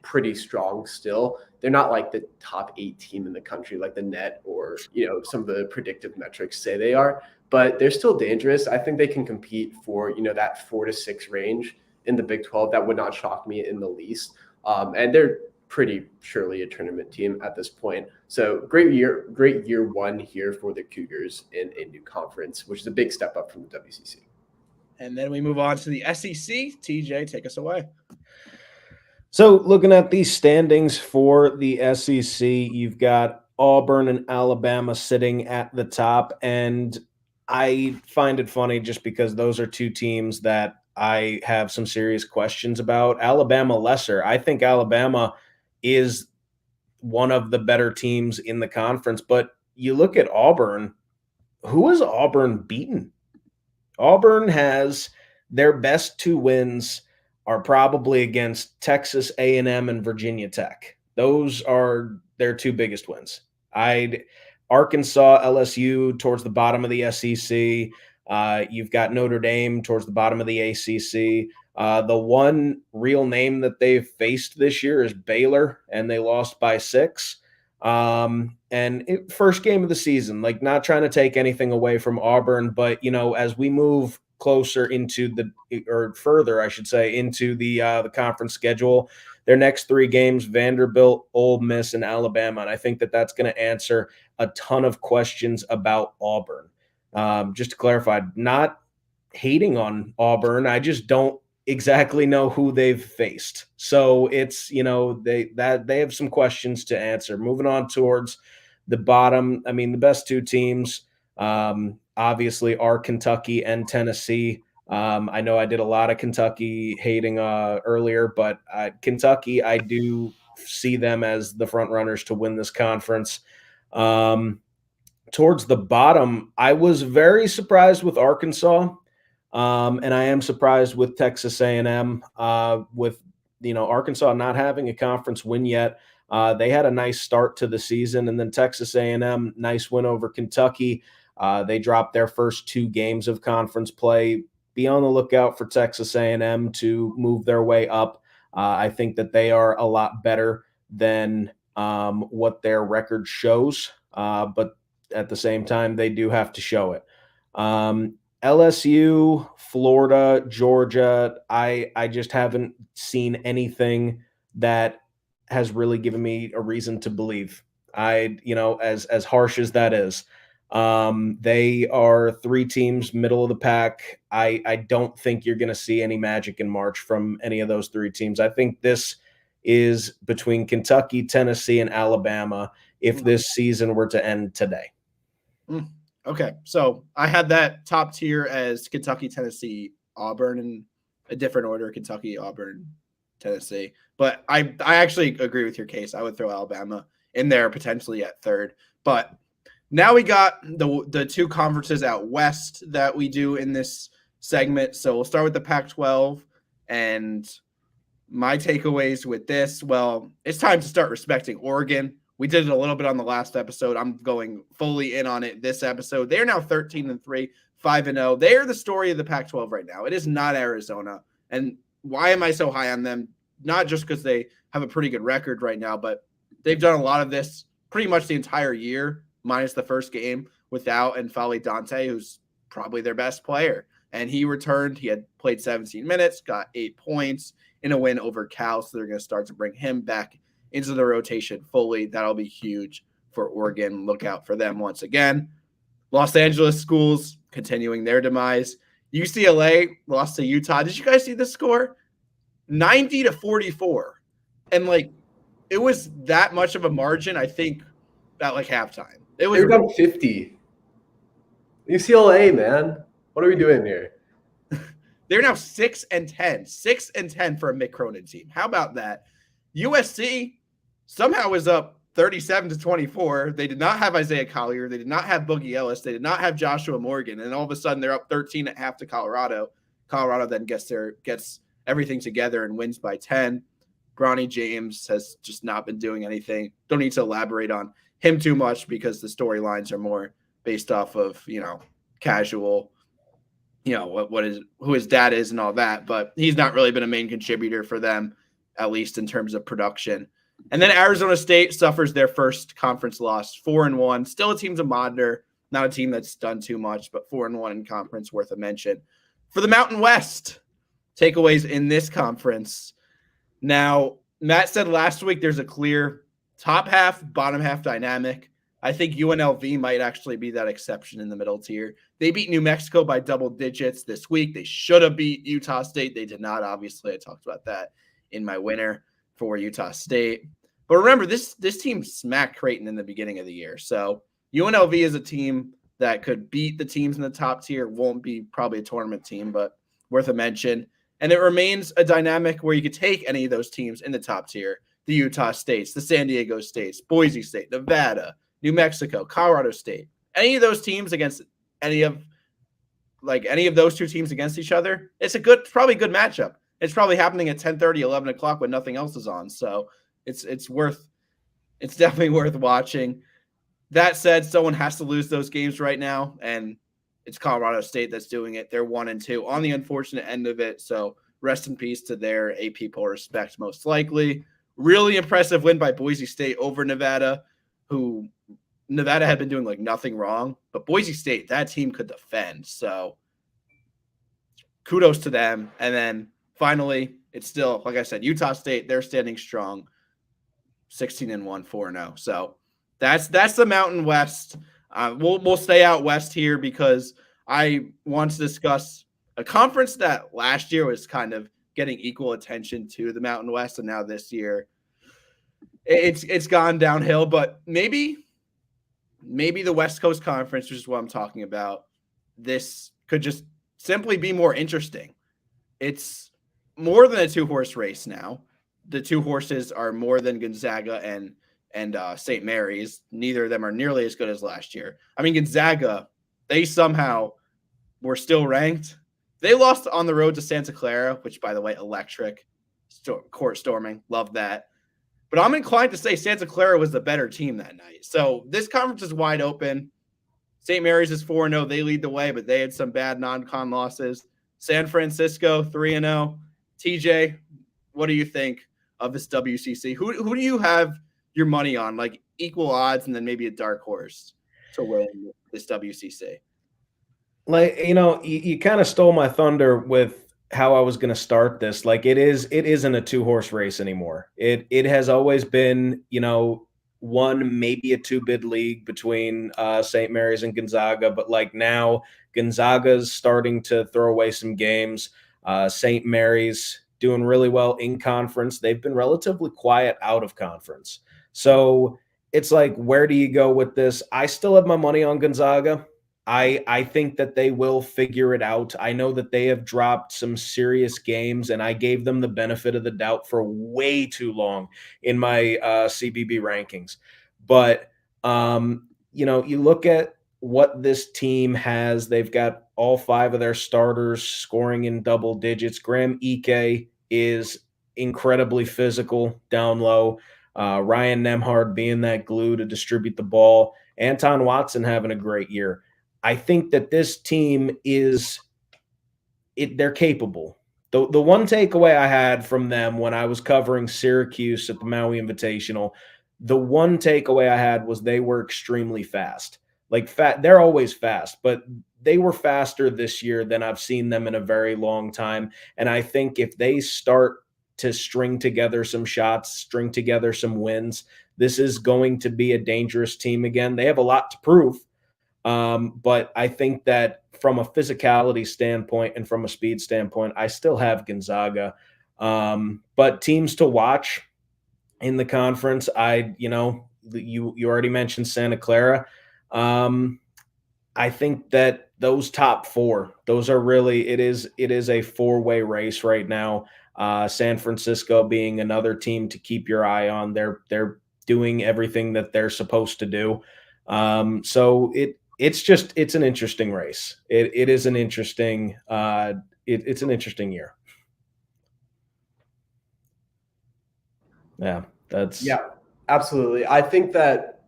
pretty strong still. They're not like the top 8 team in the country, like the net or, some of the predictive metrics say they are, but they're still dangerous. I think they can compete for, that 4 to 6 range in the Big 12. That would not shock me in the least. And they're pretty surely a tournament team at this point. So great year 1 here for the Cougars in a new conference, which is a big step up from the WCC. And then we move on to the SEC. TJ, take us away. So looking at these standings for the SEC, you've got Auburn and Alabama sitting at the top. And I find it funny just because those are 2 teams that I have some serious questions about. Alabama lesser. I think Alabama is one of the better teams in the conference. But you look at Auburn, who has Auburn beaten? Auburn has their best 2 wins are probably against Texas A&M and Virginia Tech. Those are their 2 biggest wins. Arkansas, LSU towards the bottom of the SEC. You've got Notre Dame towards the bottom of the ACC. The one real name that they've faced this year is Baylor, and they lost by 6. First game of the season, like not trying to take anything away from Auburn, but as we move closer into further, I should say, into the conference schedule, their next 3 games, Vanderbilt, Ole Miss, and Alabama. And I think that that's going to answer a ton of questions about Auburn. Just to clarify, not hating on Auburn. I just don't exactly know who they've faced. So it's, they have some questions to answer. Moving on towards the bottom. I mean, the best 2 teams, obviously, are Kentucky and Tennessee. I know I did a lot of Kentucky hating earlier, but Kentucky, I do see them as the front runners to win this conference. Towards the bottom, I was very surprised with Arkansas. And I am surprised with Texas A&M, with Arkansas not having a conference win yet. They had a nice start to the season, and then Texas A&M, nice win over Kentucky. They dropped their first 2 games of conference play. Be on the lookout for Texas A&M to move their way up. I think that they are a lot better than what their record shows, but at the same time, they do have to show it. LSU, Florida, Georgia, I just haven't seen anything that has really given me a reason to believe. As harsh as that is, they are 3 teams middle of the pack. I don't think you're going to see any magic in March from any of those 3 teams. I think this is between Kentucky, Tennessee, and Alabama if this season were to end today. Okay, so I had that top tier as Kentucky, Tennessee, Auburn in a different order: Kentucky, Auburn, Tennessee. But I actually agree with your case. I would throw Alabama in there potentially at third. But now we got the 2 conferences out west that we do in this segment. So we'll start with the Pac-12, and my takeaways with this, well, it's time to start respecting Oregon. We did it a little bit on the last episode. I'm going fully in on it this episode. They're now 13-3, 5-0. They are the story of the Pac-12 right now. It is not Arizona. And why am I so high on them? Not just because they have a pretty good record right now, but they've done a lot of this pretty much the entire year, minus the first game, without N'Faly Dante, who's probably their best player. And he returned. He had played 17 minutes, got 8 points in a win over Cal. So they're going to start to bring him back into the rotation fully. That'll be huge for Oregon. Look out for them once again. Los Angeles schools continuing their demise. UCLA lost to Utah. Did you guys see the score? 90-44. And it was that much of a margin, I think, at halftime. It was They're down 50. UCLA, man. What are we doing here? They're now 6-10. 6-10 for a Mick Cronin team. How about that? USC somehow is up 37-24. They did not have Isaiah Collier. They did not have Boogie Ellis. They did not have Joshua Morgan. And all of a sudden, they're up 13 at half to Colorado. Colorado then gets everything together and wins by 10. Bronny James has just not been doing anything. Don't need to elaborate on him too much because the storylines are more based off of, casual, who his dad is and all that. But he's not really been a main contributor for them, at least in terms of production. And then Arizona State suffers their first conference loss, 4-1. Still a team to monitor, not a team that's done too much, but 4-1 in conference, worth a mention. For the Mountain West, takeaways in this conference. Now, Matt said last week there's a clear top half, bottom half dynamic. I think UNLV might actually be that exception in the middle tier. They beat New Mexico by double digits this week. They should have beat Utah State. They did not, obviously. I talked about that in my winner for Utah State. But remember, this team smacked Creighton in the beginning of the year. So UNLV is a team that could beat the teams in the top tier. Won't be probably a tournament team, but worth a mention. And it remains a dynamic where you could take any of those teams in the top tier, the Utah States, the San Diego States, Boise State, Nevada, New Mexico, Colorado State, any of those teams against any of those 2 teams against each other, it's probably a good matchup. It's probably happening at 10:30, 11 o'clock when nothing else is on. So it's definitely worth watching. That said, someone has to lose those games right now, and it's Colorado State that's doing it. They're 1-2 on the unfortunate end of it. So rest in peace to their AP poll respect, most likely. Really impressive win by Boise State over Nevada, who Nevada had been doing nothing wrong, but Boise State, that team could defend. So kudos to them. And then finally, it's still, like I said, Utah State, they're standing strong, 16-1, 4-0. So that's the Mountain West. We'll stay out west here because I want to discuss a conference that last year was kind of getting equal attention to the Mountain West, and now this year it's gone downhill. But maybe the West Coast Conference, which is what I'm talking about, this could just simply be more interesting. It's more than a 2-horse race now. The 2 horses are more than Gonzaga and St. Mary's. Neither of them are nearly as good as last year. I mean, Gonzaga, they somehow were still ranked. They lost on the road to Santa Clara, which, by the way, electric. Court storming. Love that. But I'm inclined to say Santa Clara was the better team that night. So this conference is wide open. St. Mary's is 4-0. They lead the way, but they had some bad non-con losses. San Francisco, 3-0. TJ, what do you think of this WCC? Who do you have your money on, equal odds and then maybe a dark horse to win this WCC? Like, you kind of stole my thunder with how I was going to start this. Like, it isn't a two-horse race anymore. It has always been, one, maybe a two-bid league between St. Mary's and Gonzaga, but like now Gonzaga's starting to throw away some games. St. Mary's doing really well in conference. They've been relatively quiet out of conference. So it's like, where do you go with this? I still have my money on Gonzaga. I think that they will figure it out. I know that they have dropped some serious games, and I gave them the benefit of the doubt for way too long in my CBB rankings. But you look at what this team has. They've got all five of their starters scoring in double digits. Graham Ike is incredibly physical down low. Ryan Nemhard being that glue to distribute the ball. Anton Watson having a great year. I think that this team they're capable. The one takeaway I had from them when I was covering Syracuse at the Maui Invitational, the one takeaway I had was they were extremely fast. They're always fast, but they were faster this year than I've seen them in a very long time. And I think if they start to string together some shots, string together some wins, this is going to be a dangerous team again. They have a lot to prove. But I think that from a physicality standpoint and from a speed standpoint, I still have Gonzaga. But teams to watch in the conference, you already mentioned Santa Clara. I think that those top four, those are really, it is a four-way race right now. San Francisco being another team to keep your eye on. They're doing everything that they're supposed to do. So it's an interesting race. It is an interesting it's an interesting year. Yeah, absolutely. I think that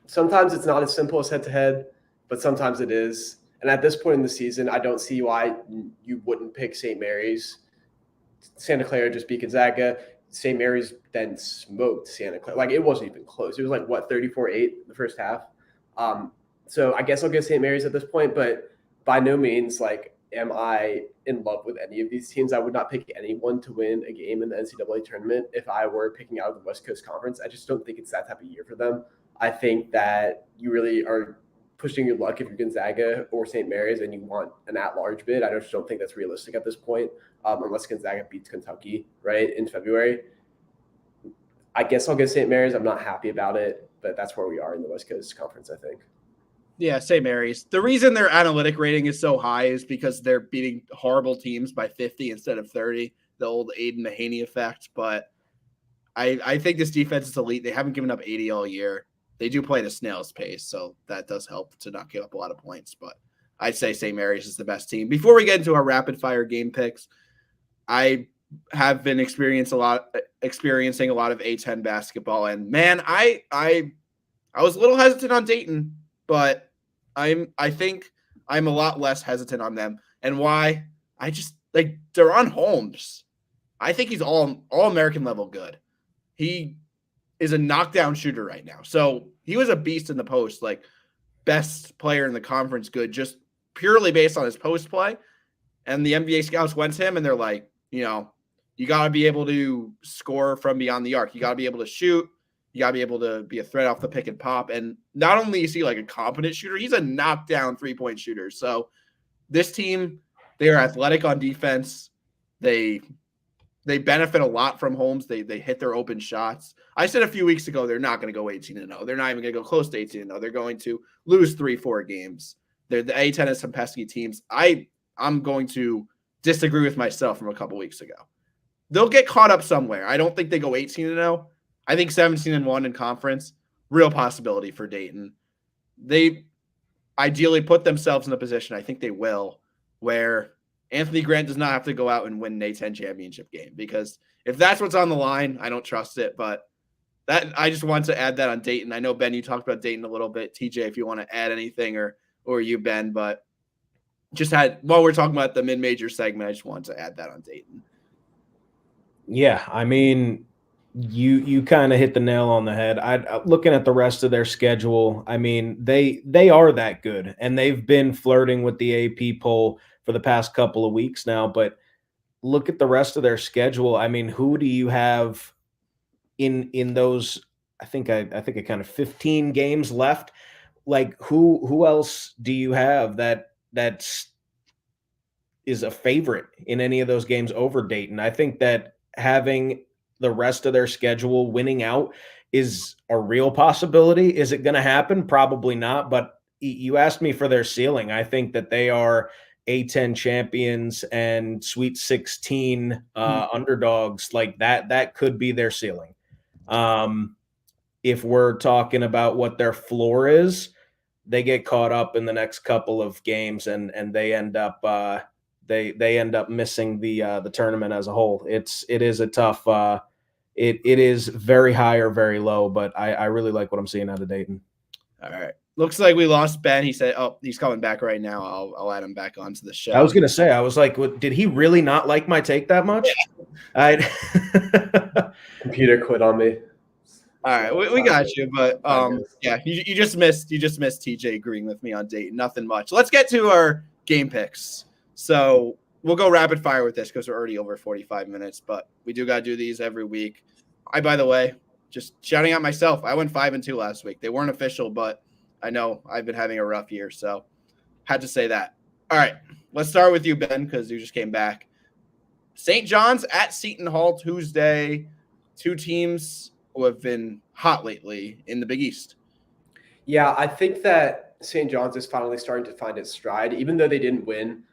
sometimes it's not as simple as head to head, but sometimes it is. And at this point in the season, I don't see why you wouldn't pick St. Mary's. Santa Clara just beat Gonzaga. St. Mary's then smoked Santa Clara. Like, it wasn't even close. It was like, 34-8 the first half. So I guess I'll go St. Mary's at this point, but by no means am I in love with any of these teams. I would not pick anyone to win a game in the NCAA tournament if I were picking out of the West Coast Conference. I just don't think it's that type of year for them. I think that you really are pushing your luck if you're Gonzaga or St. Mary's and you want an at-large bid. I just don't think that's realistic at this point, unless Gonzaga beats Kentucky, right, in February. I guess I'll go St. Mary's. I'm not happy about it, but that's where we are in the West Coast Conference, I think. Yeah, St. Mary's. The reason their analytic rating is so high is because they're beating horrible teams by 50 instead of 30, the old Aiden Mahaney effect. But I think this defense is elite. They haven't given up 80 all year. They do play at a snail's pace, so that does help to not give up a lot of points. But I'd say St. Mary's is the best team. Before we get into our rapid-fire game picks, I have been experiencing a lot of A10 basketball. And, man, I was a little hesitant on Dayton, but I think I'm a lot less hesitant on them. And why? I just Deron Holmes. I think he's all American level good. He is a knockdown shooter right now. So he was a beast in the post, best player in the conference good, just purely based on his post play. And the NBA scouts went to him and they're like, you got to be able to score from beyond the arc. You got to be able to shoot. You got to be able to be a threat off the pick and pop. And not only is he a competent shooter, he's a knockdown three-point shooter. So this team, they are athletic on defense. They benefit a lot from Holmes. They hit their open shots. I said a few weeks ago they're not going to go 18-0. They're not even going to go close to 18-0. They're going to lose 3-4 games. The A10 has some pesky teams. I'm going to disagree with myself from a couple weeks ago. They'll get caught up somewhere. I don't think they go 18-0. I think 17-1 in conference, real possibility for Dayton. They ideally put themselves in a position, I think they will, where Anthony Grant does not have to go out and win an A10 championship game, because if that's what's on the line, I don't trust it. But I just want to add that on Dayton. I know, Ben, you talked about Dayton a little bit. TJ, if you want to add anything, or you, Ben, but while we're talking about the mid-major segment, I just wanted to add that on Dayton. Yeah, I mean, You kind of hit the nail on the head. Looking at the rest of their schedule, I mean, they are that good, and they've been flirting with the AP poll for the past couple of weeks now. But look at the rest of their schedule. I mean, who do you have in those? I think I kind of 15 games left. Like who else do you have that's is a favorite in any of those games over Dayton? I think that having the rest of their schedule winning out is a real possibility. Is it going to happen? Probably not. But you asked me for their ceiling. I think that they are A10 champions and Sweet 16 underdogs like that. That could be their ceiling. If we're talking about what their floor is, they get caught up in the next couple of games and they end up they end up missing the tournament as a whole. It is a tough it is very high or very low, but I really like what I'm seeing out of Dayton. All right. Looks like we lost Ben. He said, "Oh, he's coming back right now. I'll add him back onto the show." I was gonna say, I was like, did he really not like my take that much? Yeah. Computer quit on me. All right, we got you, but yeah, you just missed TJ agreeing with me on Dayton. Nothing much. Let's get to our game picks. So we'll go rapid fire with this because we're already over 45 minutes, but we do got to do these every week. By the way, just shouting out myself, I went 5-2 last week. They weren't official, but I know I've been having a rough year, so had to say that. All right, let's start with you, Ben, because you just came back. St. John's at Seton Hall Tuesday. Two teams who have been hot lately in the Big East. Yeah, I think that St. John's is finally starting to find its stride, even though they didn't win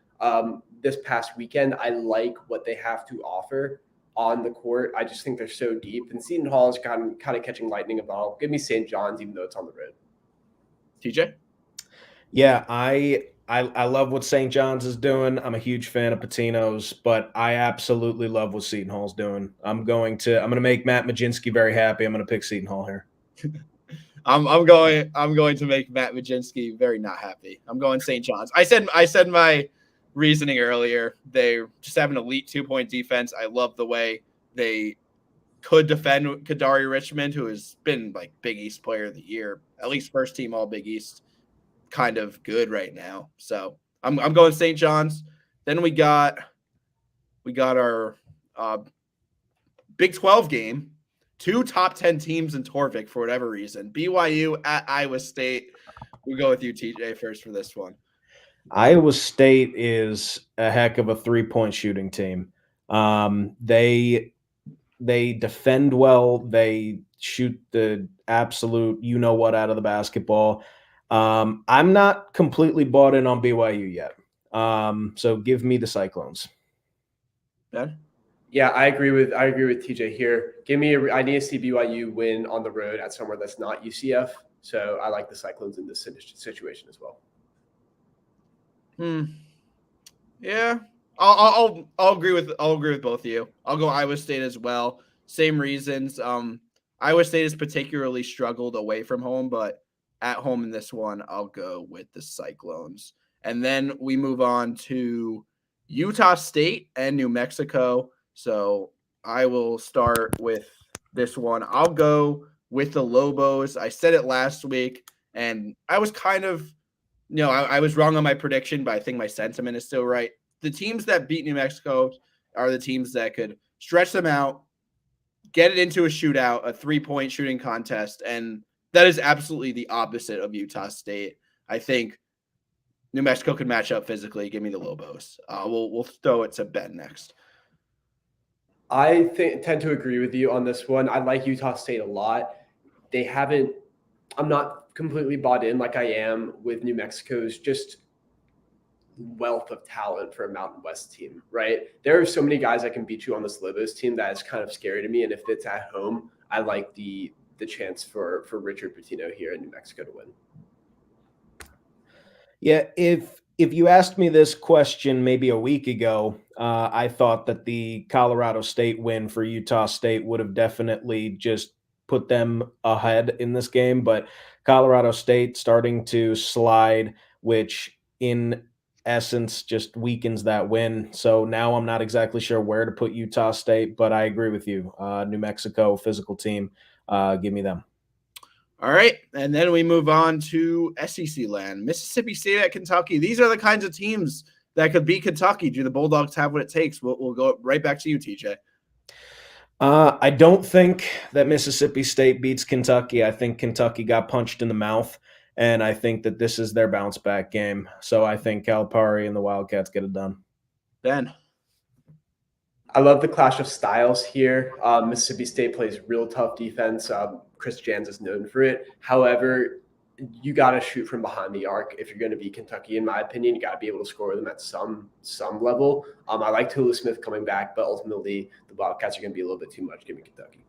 this past weekend. I like what they have to offer on the court. I just think they're so deep, and Seton Hall is kind of catching lightning about. Give me St. John's, even though it's on the road. TJ? Yeah, I love what St. John's is doing. I'm a huge fan of Patino's, but I absolutely love what Seton Hall's doing. I'm going to make Matt Majinski very happy. I'm going to pick Seton Hall here. I'm going to make Matt Majinski very not happy. I'm going St. John's. I said my reasoning earlier. They just have an elite 2-point defense. I love the way they could defend Kadari Richmond, who has been like Big East Player of the Year, at least first team All Big East, kind of good right now. So I'm going St. John's. Then we got our Big 12 game. Two top 10 teams in Torvik for whatever reason. BYU at Iowa State. We'll go with you, TJ, first for this one. Iowa State is a heck of a 3-point shooting team. They defend well. They shoot the absolute you-know-what out of the basketball. I'm not completely bought in on BYU yet. So give me the Cyclones. Ben? Yeah, I agree with TJ here. I need to see BYU win on the road at somewhere that's not UCF. So I like the Cyclones in this situation as well. Yeah, I'll agree with both of you. I'll go Iowa State as well. Same reasons. Iowa State has particularly struggled away from home, but at home in this one, I'll go with the Cyclones. And then we move on to Utah State and New Mexico. So I will start with this one. I'll go with the Lobos. I said it last week, and I was kind of, I was wrong on my prediction, but I think my sentiment is still right. The teams that beat New Mexico are the teams that could stretch them out, get it into a shootout, a 3-point shooting contest, and that is absolutely the opposite of Utah State. I think New Mexico could match up physically. Give me the Lobos. We'll throw it to Ben next. I tend to agree with you on this one. I like Utah State a lot. I'm not completely bought in like I am with New Mexico's just wealth of talent for a Mountain West team, right? There are so many guys that can beat you on this Lobos team that is kind of scary to me. And if it's at home, I like the chance for Richard Pitino here in New Mexico to win. Yeah, if you asked me this question maybe a week ago, I thought that the Colorado State win for Utah State would have definitely just put them ahead in this game. But Colorado State starting to slide, which in essence just weakens that win. So now I'm not exactly sure where to put Utah State, but I agree with you. New Mexico, physical team. Give me them. All right, and then we move on to SEC land. Mississippi State at Kentucky. These are the kinds of teams that could beat Kentucky. Do the Bulldogs have what it takes? We'll go right back to you, TJ. I don't think that Mississippi State beats Kentucky. I think Kentucky got punched in the mouth, and I think that this is their bounce back game. So I think Calipari and the Wildcats get it done. Ben. I love the clash of styles here. Mississippi State plays real tough defense. Chris Jans is known for it. However, you got to shoot from behind the arc if you're going to beat Kentucky. In my opinion, you got to be able to score them at some level. I like Tulu Smith coming back, but ultimately the Wildcats are going to be a little bit too much. Give me Kentucky.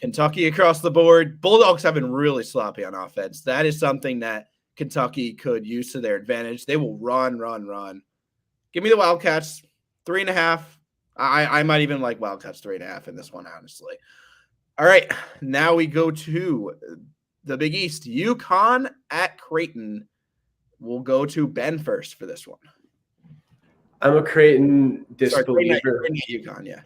Kentucky across the board. Bulldogs have been really sloppy on offense. That is something that Kentucky could use to their advantage. They will run. Give me the Wildcats 3.5. I might even like Wildcats 3.5 in this one, honestly. All right, now we go to the Big East. UConn at Creighton. We'll go to Ben first for this one. I'm a Creighton disbeliever. Sorry, UConn, yeah.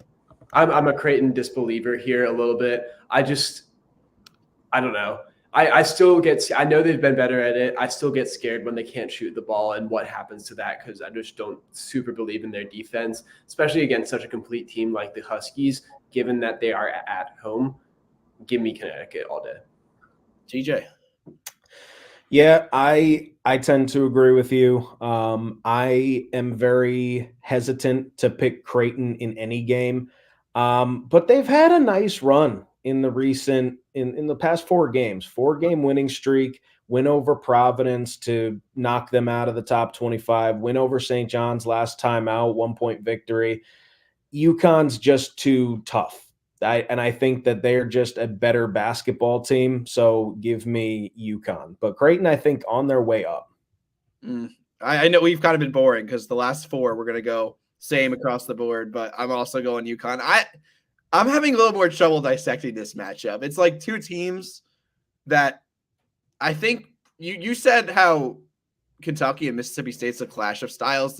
I'm a Creighton disbeliever here a little bit. I don't know. I still I know they've been better at it. I still get scared when they can't shoot the ball and what happens to that because I just don't super believe in their defense, especially against such a complete team like the Huskies, given that they are at home. Give me Connecticut all day. TJ. Yeah, I tend to agree with you. I am very hesitant to pick Creighton in any game, but they've had a nice run in the past 4 games, 4-game winning streak, win over Providence to knock them out of the top 25, win over St. John's last time out, 1-point victory. UConn's just too tough. I think that they're just a better basketball team. So give me UConn. But Creighton, I think, on their way up. I know we've kind of been boring because the last 4 we're going to go same across the board, but I'm also going UConn. I'm having a little more trouble dissecting this matchup. It's like 2 teams that I think you said how Kentucky and Mississippi State's a clash of styles.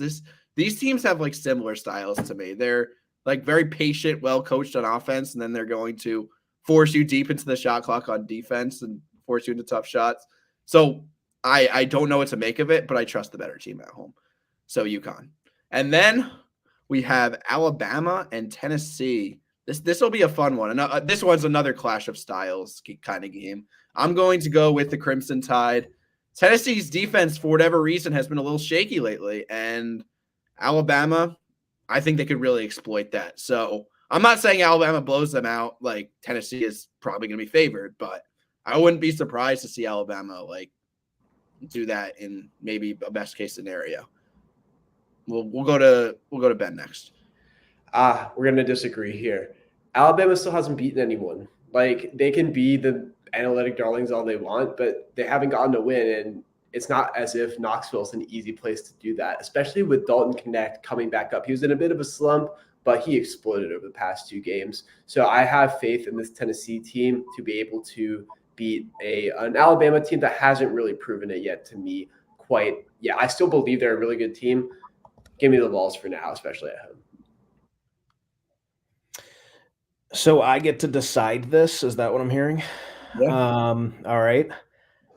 These teams have like similar styles to me. They're like very patient, well coached on offense, and then they're going to force you deep into the shot clock on defense and force you into tough shots. So I don't know what to make of it, but I trust the better team at home. So UConn. And then we have Alabama and Tennessee. This will be a fun one. And this one's another clash of styles kind of game. I'm going to go with the Crimson Tide. Tennessee's defense, for whatever reason, has been a little shaky lately. And Alabama, I think they could really exploit that. So I'm not saying Alabama blows them out. Like Tennessee is probably going to be favored, but I wouldn't be surprised to see Alabama like do that in maybe a best case scenario. We'll go to Ben next. We're going to disagree here. Alabama still hasn't beaten anyone. Like, they can be the analytic darlings all they want, but they haven't gotten a win, and it's not as if Knoxville's an easy place to do that, especially with Dalton Connect coming back up. He was in a bit of a slump, but he exploded over the past 2 games. So I have faith in this Tennessee team to be able to beat an Alabama team that hasn't really proven it yet to me quite. Yeah, I still believe they're a really good team. Give me the Vols for now, especially at home. So I get to decide this. Is that what I'm hearing? Yeah. All right.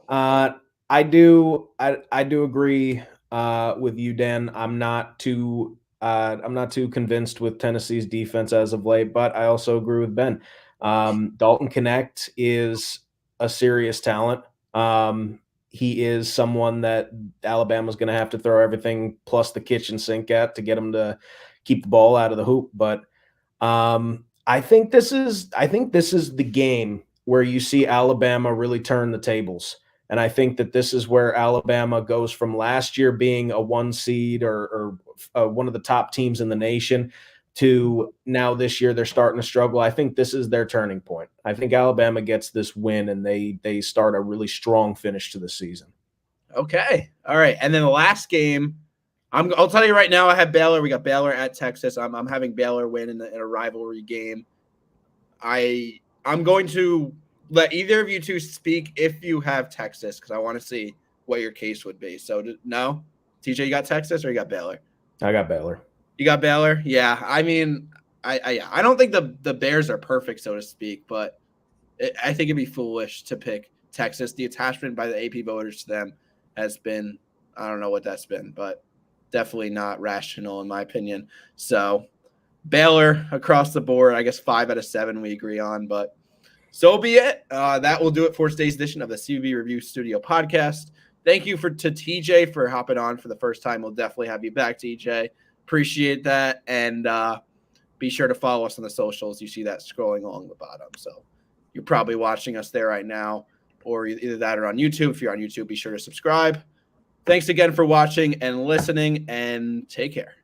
I do agree with you, Dan. I'm not too convinced with Tennessee's defense as of late, but I also agree with Ben. Dalton Connect is a serious talent. He is someone that Alabama's going to have to throw everything plus the kitchen sink at to get him to keep the ball out of the hoop. But I think this is the game where you see Alabama really turn the tables. And I think that this is where Alabama goes from last year being a 1 seed or one of the top teams in the nation to now this year they're starting to struggle. I think this is their turning point. I think Alabama gets this win and they start a really strong finish to the season. Okay. All right. And then the last game, I'll tell you right now, I have Baylor. We got Baylor at Texas. I'm having Baylor win in a rivalry game. I'm going to let either of you 2 speak if you have Texas, because I want to see what your case would be. So no? TJ, you got Texas or you got Baylor? I got Baylor. You got Baylor? Yeah. I mean, I don't think the Bears are perfect, so to speak, but I think it'd be foolish to pick Texas. The attachment by the AP voters to them has been, I don't know what that's been, but definitely not rational in my opinion. So Baylor across the board, I guess 5 out of 7 we agree on, but so be it. That will do it for today's edition of the CBB Review Studio podcast. Thank you to TJ for hopping on for the first time. We'll definitely have you back, TJ. Appreciate that. And be sure to follow us on the socials. You see that scrolling along the bottom. So you're probably watching us there right now, or either that or on YouTube. If you're on YouTube, be sure to subscribe. Thanks again for watching and listening, and take care.